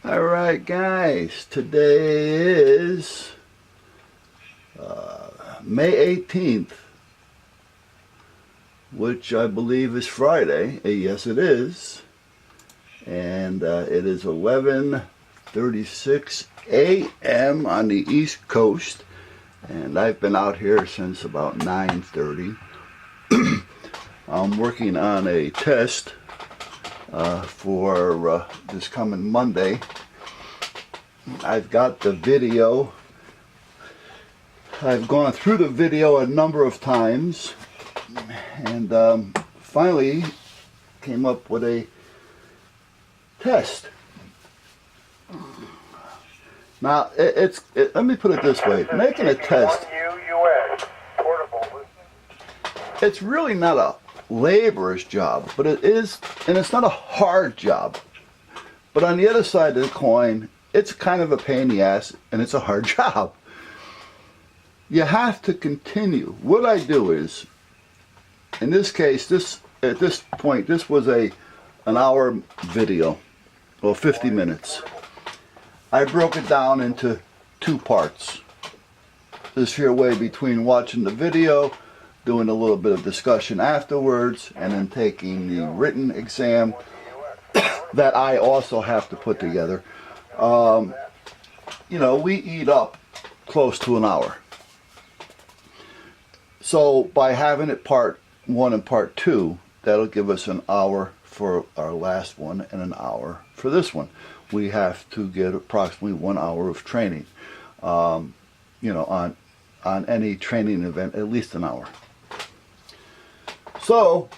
Alright guys, today is May 18th, which I believe is Friday. Yes it is. And it is 11:36 a.m. on the East Coast. And I've been out here since about 9:30. I'm working on a test for this coming Monday. I've got the video. I've gone through the video a number of times and finally came up with a test. Now, let me put it this way. Making a test, it's really not a laborious job, but it is, and it's not a hard job. But on the other side of the coin, it's kind of a pain in the ass, and it's a hard job. You have to continue. What I do is, in this case, at this point, this was an hour video, or 50 minutes. I broke it down into two parts. This here way between watching the video, doing a little bit of discussion afterwards, and then taking the written exam that I also have to put together. You know, we eat up close to an hour. So by having it part one and part two, that'll give us an hour for our last one and an hour for this one. We have to get approximately 1 hour of training. You know, on any training event, at least an hour. So,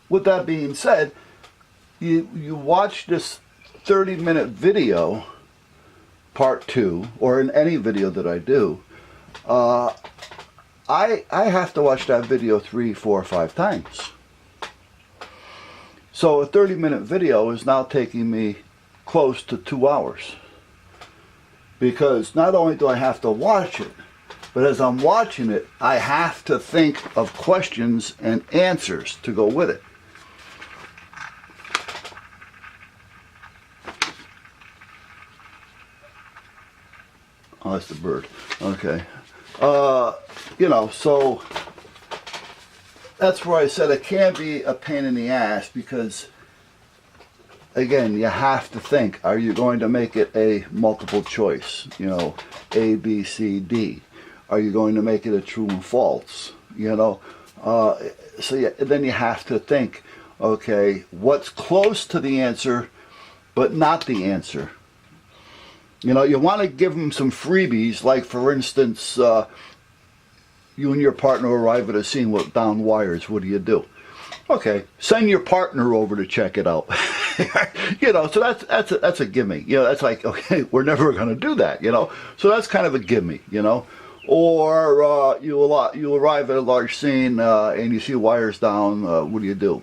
with that being said, you watch this 30-minute video, part two, or in any video that I do, I have to watch that video 3, 4, 5 times. So a 30-minute video is now taking me close to 2 hours. Because not only do I have to watch it, but as I'm watching it, I have to think of questions and answers to go with it. Oh, that's the bird. Okay. You know, so that's where I said it can be a pain in the ass because, again, you have to think, are you going to make it a multiple choice? You know, A, B, C, D. Are you going to make it a true and false? You know, so then you have to think, okay, what's close to the answer, but not the answer? You know, you want to give them some freebies, like for instance, you and your partner arrive at a scene with down wires. What do? Okay, send your partner over to check it out. You know, so that's a gimme. You know, that's like, okay, we're never going to do that. You know, so that's kind of a gimme. You know, or you arrive at a large scene and you see wires down. What do?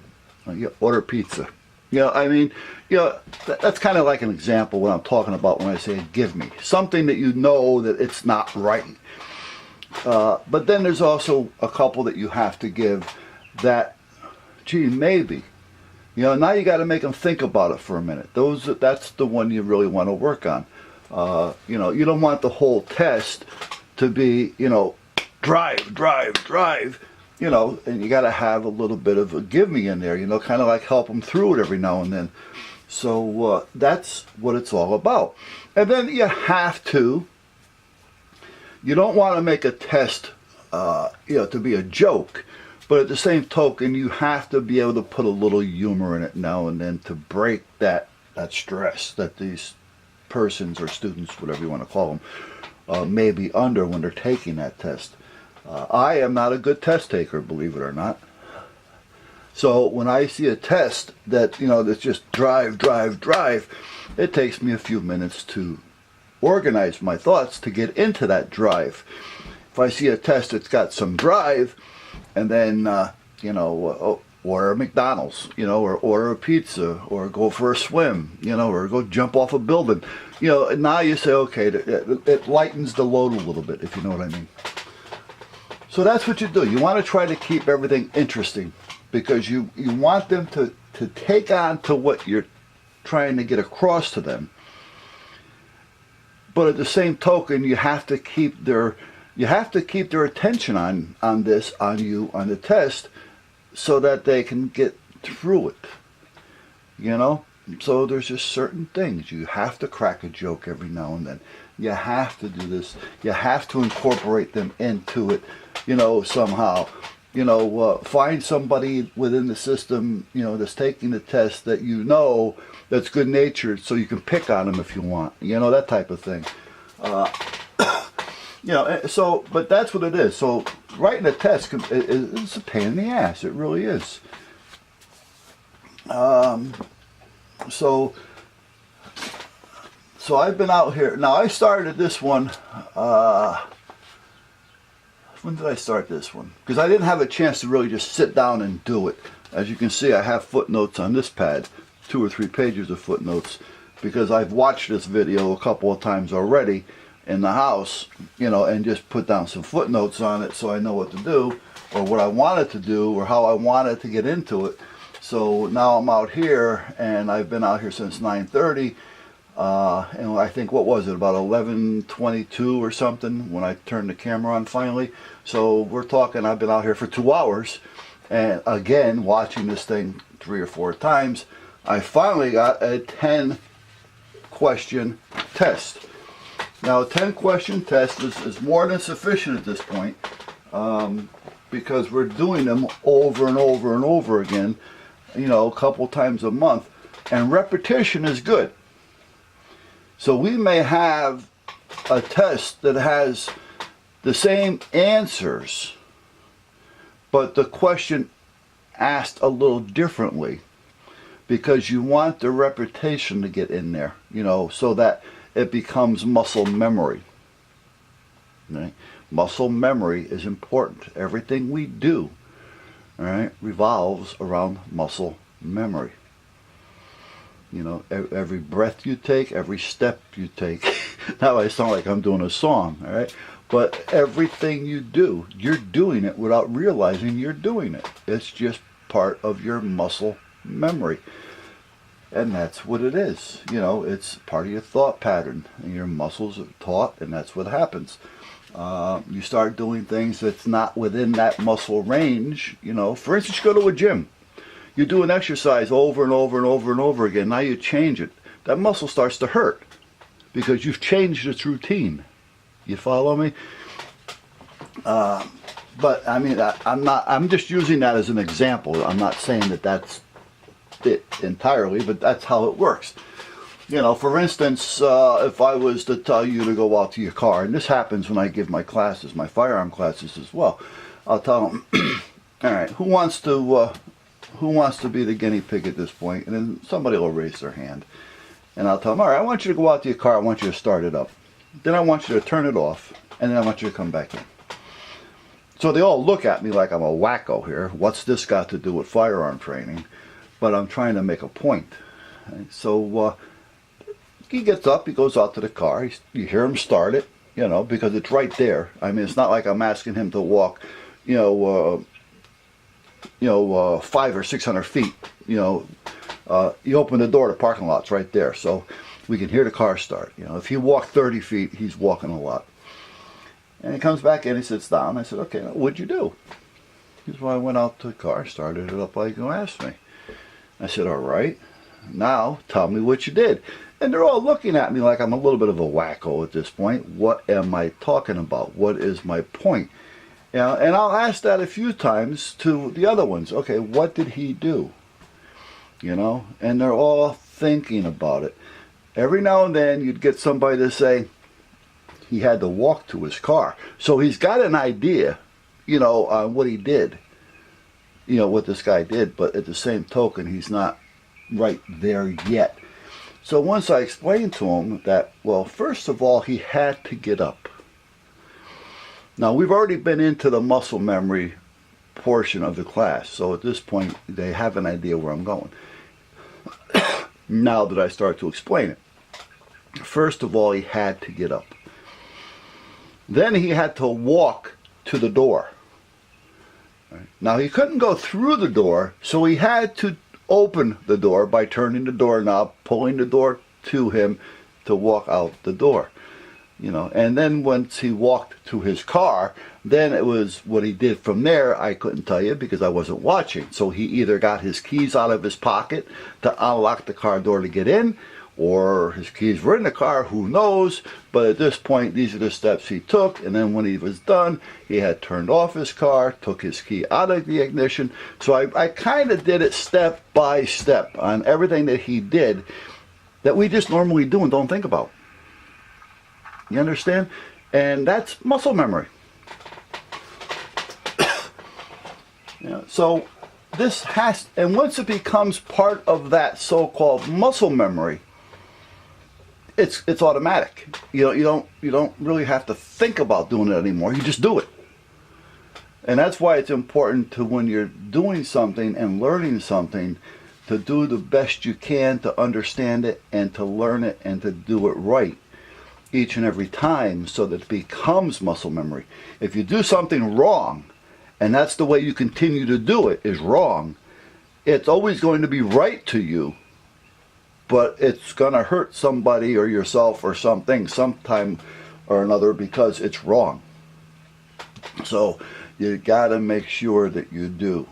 You order pizza. You know, I mean, you know, that's kind of like an example what I'm talking about when I say give me. Something that you know that it's not right. But then there's also a couple that you have to give that, gee, maybe. You know, now you got to make them think about it for a minute. That's the one you really want to work on. You know, you don't want the whole test to be, you know, drive, drive, drive. You know, and you got to have a little bit of a give me in there, you know, kind of like help them through it every now and then. So that's what it's all about. And then you have to, you don't want to make a test, you know, to be a joke, but at the same token, you have to be able to put a little humor in it now and then to break that stress that these persons or students, whatever you want to call them, may be under when they're taking that test. I am not a good test taker, believe it or not. So when I see a test that, you know, that's just drive, drive, drive, it takes me a few minutes to organize my thoughts to get into that drive. If I see a test that's got some drive, and then, you know, order a McDonald's, you know, or order a pizza, or go for a swim, you know, or go jump off a building, you know, and now you say, okay, it lightens the load a little bit, if you know what I mean. So that's what you do. You want to try to keep everything interesting because you want them to to take on to what you're trying to get across to them. But at the same token, you have to keep their attention on you on the test, so that they can get through it. You know? So there's just certain things. You have to crack a joke every now and then. You have to do this. You have to incorporate them into it, you know, somehow. You know, find somebody within the system, you know, that's taking the test that you know that's good-natured, so you can pick on them if you want. You know, that type of thing. You know, so, but that's what it is. So writing a test is a pain in the ass. It really is. So I've been out here. Now I started this one, when did I start this one? Because I didn't have a chance to really just sit down and do it. As you can see, I have footnotes on this pad, 2 or 3 pages of footnotes, because I've watched this video a couple of times already in the house, you know, and just put down some footnotes on it so I know what to do, or what I wanted to do, or how I wanted to get into it. So now I'm out here, and I've been out here since 9:30, and I think, what was it, about 11:22 or something when I turned the camera on finally. So we're talking, I've been out here for 2 hours, and again, watching this thing 3 or 4 times, I finally got a 10-question test. Now a 10-question test is more than sufficient at this point, because we're doing them over and over and over again, you know, a couple times a month, and repetition is good. So we may have a test that has the same answers, but the question asked a little differently, because you want the repetition to get in there, you know, so that it becomes muscle memory. Right? Muscle memory is important. Everything we do, all right, revolves around muscle memory. You know, every breath you take, every step you take. Now I sound like I'm doing a song, all right? But everything you do, you're doing it without realizing you're doing it. It's just part of your muscle memory. And that's what it is. You know, it's part of your thought pattern. And your muscles are taught, and that's what happens. You start doing things that's not within that muscle range. You know, for instance, you go to a gym. You do an exercise over and over and over and over again. Now you change it. That muscle starts to hurt because you've changed its routine. You follow me? But I mean, I'm just using that as an example. I'm not saying that that's it entirely, but that's how it works. You know, for instance, if I was to tell you to go out to your car, and this happens when I give my classes, my firearm classes as well, I'll tell them, all right, who wants to be the guinea pig at this point? And then somebody will raise their hand, and I'll tell them, all right, I want you to go out to your car, I want you to start it up, then I want you to turn it off, and then I want you to come back in. So they all look at me like I'm a wacko here. What's this got to do with firearm training? But I'm trying to make a point. So he gets up, he goes out to the car, you hear him start it, you know, because it's right there. I mean, it's not like I'm asking him to walk, 500 or 600 feet. You open the door, the parking lot's right there, so we can hear the car start. You know, if he walked 30 feet, he's walking a lot. And he comes back in, he sits down. I said, okay, now, what'd you do? He said, well, I went out to the car, started it up like you asked me. I said, all right, now tell me what you did. And they're all looking at me like I'm a little bit of a wacko at this point. What am I talking about? What is my point? You know, and I'll ask that a few times to the other ones. Okay, what did he do? You know, and they're all thinking about it. Every now and then you'd get somebody to say he had to walk to his car. So he's got an idea, on what he did, what this guy did, but at the same token, he's not right there yet. So once I explained to him that, well, first of all, he had to get up. Now, we've already been into the muscle memory portion of the class, so at this point, they have an idea where I'm going. Now that I start to explain it. First of all, he had to get up. Then he had to walk to the door. Right? Now, he couldn't go through the door, so he had to open the door by turning the doorknob, pulling the door to him to walk out the door. You know, and then once he walked to his car, then it was what he did from there. I couldn't tell you because I wasn't watching. So he either got his keys out of his pocket to unlock the car door to get in, or his keys were in the car, who knows. But at this point, these are the steps he took. And then when he was done, he had turned off his car, took his key out of the ignition. So I kind of did it step by step on everything that he did that we just normally do and don't think about. You understand? And that's muscle memory. Yeah, so this has, and once it becomes part of that so-called muscle memory, it's automatic. You don't really have to think about doing it anymore. You just do it. And that's why it's important to, when you're doing something and learning something, to do the best you can to understand it and to learn it and to do it right each and every time, so that it becomes muscle memory. If you do something wrong, and that's the way you continue to do it, is wrong, it's always going to be right to you, but it's going to hurt somebody or yourself or something sometime or another because it's wrong. So you got to make sure that you do.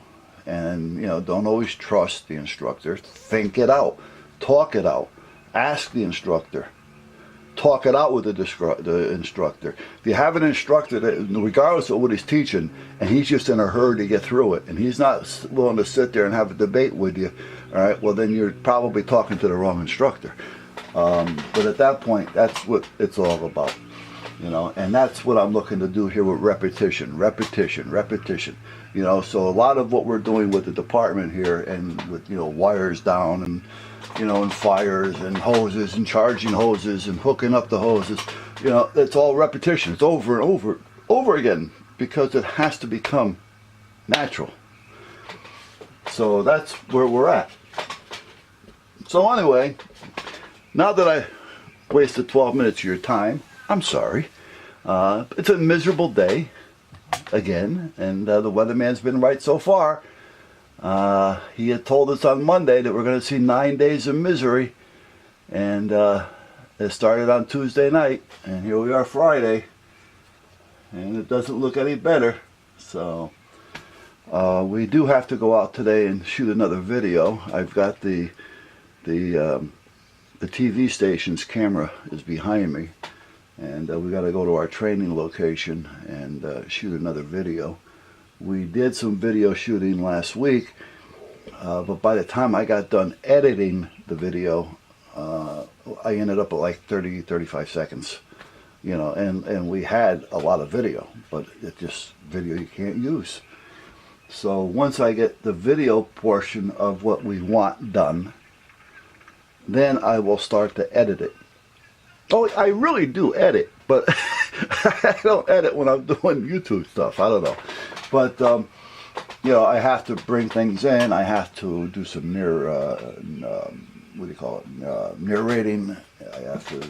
And, don't always trust the instructor. Think it out. Talk it out. Ask the instructor. Talk it out with the instructor. If you have an instructor that, regardless of what he's teaching, and he's just in a hurry to get through it, and he's not willing to sit there and have a debate with you, all right, well, then you're probably talking to the wrong instructor. But at that point, that's what it's all about, and that's what I'm looking to do here with repetition, repetition, repetition. So a lot of what we're doing with the department here, and with, wires down and, and fires and hoses and charging hoses and hooking up the hoses, it's all repetition. It's over and over again, because it has to become natural. So that's where we're at. So anyway, now that I wasted 12 minutes of your time, I'm sorry. It's a miserable day again, and the weatherman's been right so far. He had told us on Monday that we're going to see 9 days of misery, and it started on Tuesday night, and here we are Friday, and it doesn't look any better. So we do have to go out today and shoot another video. I've got the TV station's camera is behind me, and we got to go to our training location and shoot another video. We did some video shooting last week, but by the time I got done editing the video, I ended up at like 35 seconds, and we had a lot of video, but it's just video you can't use. So once I get the video portion of what we want done, then I will start to edit it. Oh, I really do edit, but I don't edit when I'm doing YouTube stuff. I don't know. But, I have to bring things in. I have to do some narrating. I have to,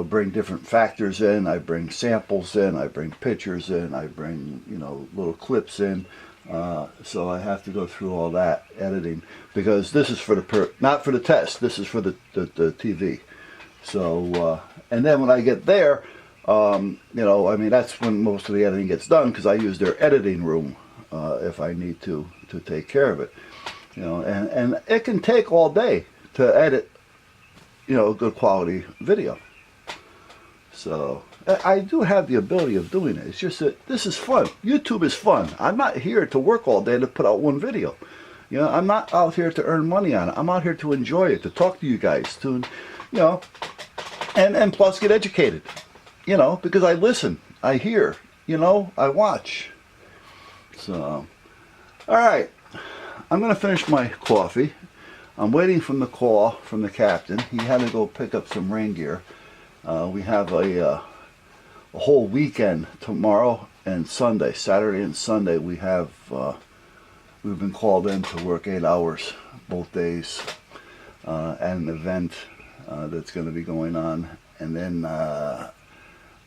bring different factors in. I bring samples in. I bring pictures in. I bring, little clips in. So I have to go through all that editing, because this is for not for the test. This is for the TV. So, and then when I get there, that's when most of the editing gets done, because I use their editing room if I need to take care of it. And it can take all day to edit, a good quality video. So I do have the ability of doing it. It's just that this is fun. YouTube is fun. I'm not here to work all day to put out one video. I'm not out here to earn money on it. I'm out here to enjoy it, to talk to you guys, to, and plus get educated. Because I listen, I hear, I watch. So, all right, I'm going to finish my coffee. I'm waiting for the call from the captain. He had to go pick up some rain gear. We have a whole weekend tomorrow and Sunday, Saturday and Sunday. We've been called in to work 8 hours both days at an event that's going to be going on, and then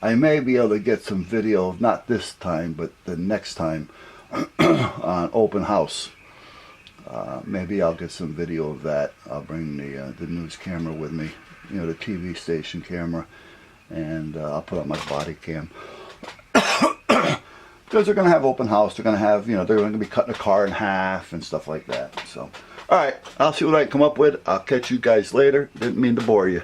I may be able to get some video, not this time, but the next time, on open house. Maybe I'll get some video of that. I'll bring the news camera with me, you know, the TV station camera, and I'll put on my body cam. Because they're going to have open house, they're going to have, you know, they're going to be cutting a car in half and stuff like that. So, alright, I'll see what I can come up with. I'll catch you guys later. Didn't mean to bore you.